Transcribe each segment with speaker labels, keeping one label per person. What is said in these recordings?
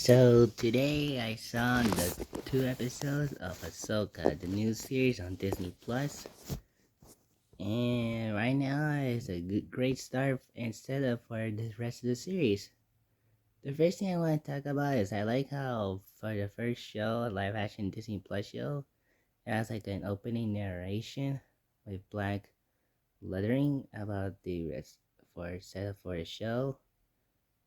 Speaker 1: So today I saw the 2 episodes of Ahsoka, the new series on Disney Plus, and right now it's a great start and setup for the rest of the series. The first thing I want to talk about is I like how for the first show, live action Disney Plus show, it has like an opening narration with black lettering about the rest for setup for the show.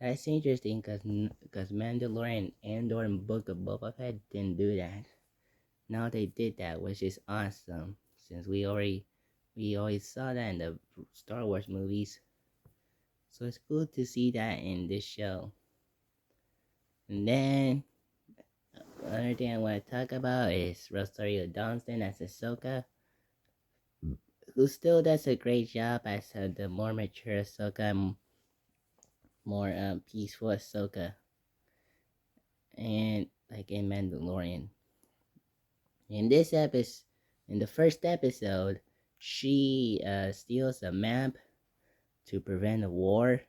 Speaker 1: That's interesting because Mandalorian and or Book of Boba Fett didn't do that. Now they did that, which is awesome. Since we always saw that in the Star Wars movies, so it's cool to see that in this show. And then another thing I want to talk about is Rosario Dawson as Ahsoka, who still does a great job as the more mature Ahsoka, more peaceful Ahsoka, and like in Mandalorian. In this episode, in the first episode, she steals a map to prevent a war,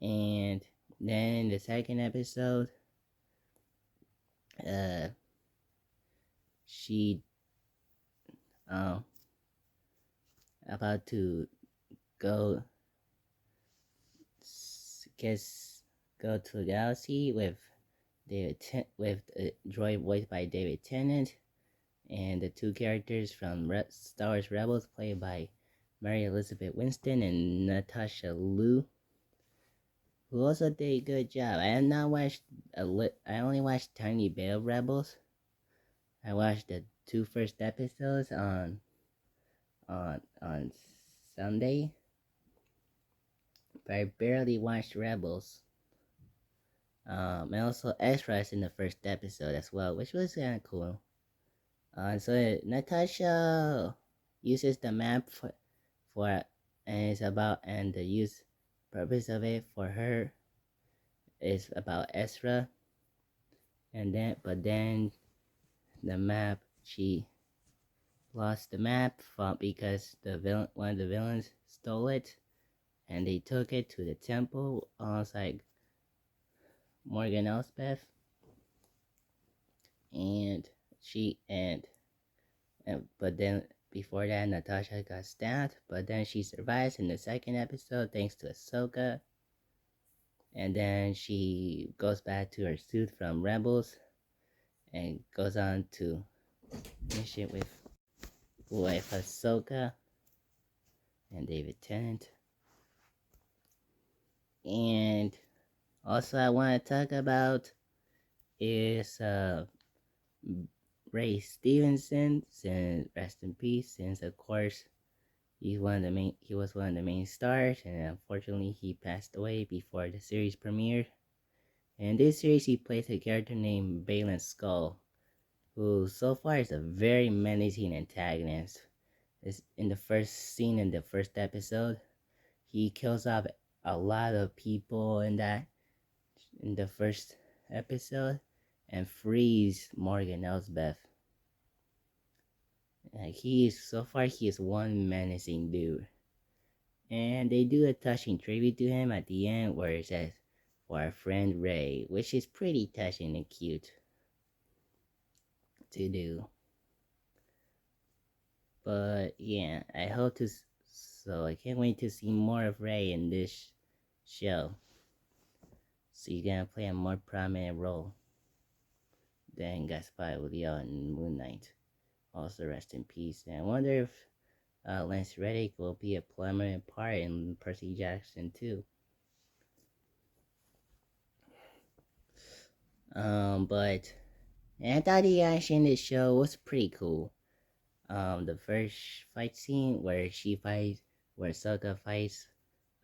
Speaker 1: and then in the second episode, uh, she about to go guess go to the galaxy with with a droid voiced by David Tennant, and the two characters from Star Wars Rebels played by Mary Elizabeth Winston and Natasha Liu, who also did a good job. I have not watched I only watched tiny bit of Rebels. I watched the two first episodes on Sunday, but I barely watched Rebels. And also Ezra is in the first episode as well, which was kind of cool. So Natasha uses the map for and it's about and the use purpose of it for her is about Ezra, and then the map she lost the map from because one of the villains stole it, and they took it to the temple alongside Morgan Elspeth, and she and but then before that Natasha got stabbed, but then she survives in the second episode thanks to Ahsoka, and then she goes back to her suit from Rebels and goes on to mission with Ahsoka and David Tennant. And also I want to talk about is Ray Stevenson, since rest in peace, since of course he was one of the main stars, and unfortunately he passed away before the series premiered. In this series he plays a character named Baylan Skull, who so far is a very menacing antagonist. Is in the first scene in the first episode, he kills off a lot of people in the first episode and frees Morgan Elsbeth. Like he is one menacing dude. And they do a touching tribute to him at the end where it says, "For our friend Ray," which is pretty touching and cute to do. But yeah, so I can't wait to see more of Ray in this show. So he's gonna play a more prominent role than Gaspar Ulloa in Moon Knight. Also rest in peace. And I wonder if Lance Reddick will be a prominent part in Percy Jackson too. But I thought the action in this show was pretty cool. The first fight scene where Ahsoka fights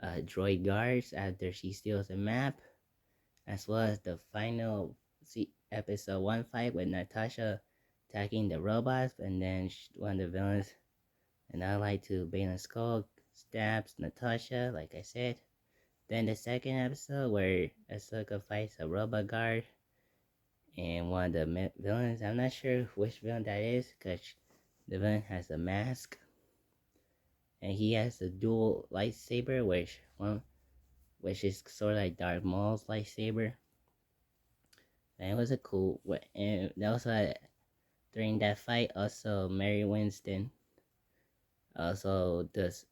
Speaker 1: droid guards after she steals a map, as well as the final episode 1 fight with Natasha attacking the robots, and then one of the villains, and allied to Baylan Skull, stabs Natasha, like I said. Then the second episode where Ahsoka fights a robot guard and one of the villains. I'm not sure which villain that is because the villain has a mask and he has a dual lightsaber, which is sort of like Darth Maul's lightsaber. And it was a cool, and also during that fight, also Mary Winston also does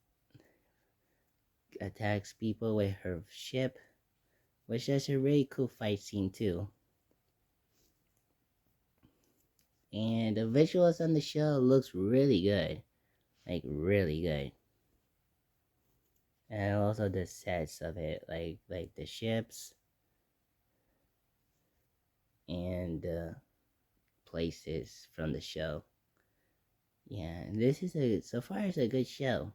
Speaker 1: attacks people with her ship, which is a really cool fight scene too. And the visuals on the show looks really good, like really good. And also the sets of it, like the ships and the places from the show. Yeah, this is so far it's a good show.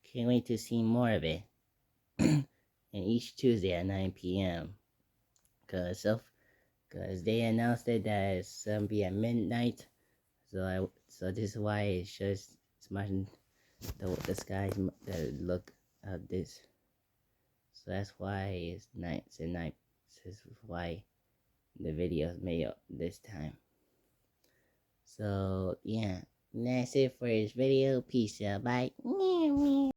Speaker 1: Can't wait to see more of it. And each Tuesday at 9 p.m. Cause they announced it that it's gonna be at midnight. So this is why it shows it's much the skies the look of this. So that's why it's night. It's at night. This is why the video is made up this time. So yeah, that's it for this video. Peace out. Bye.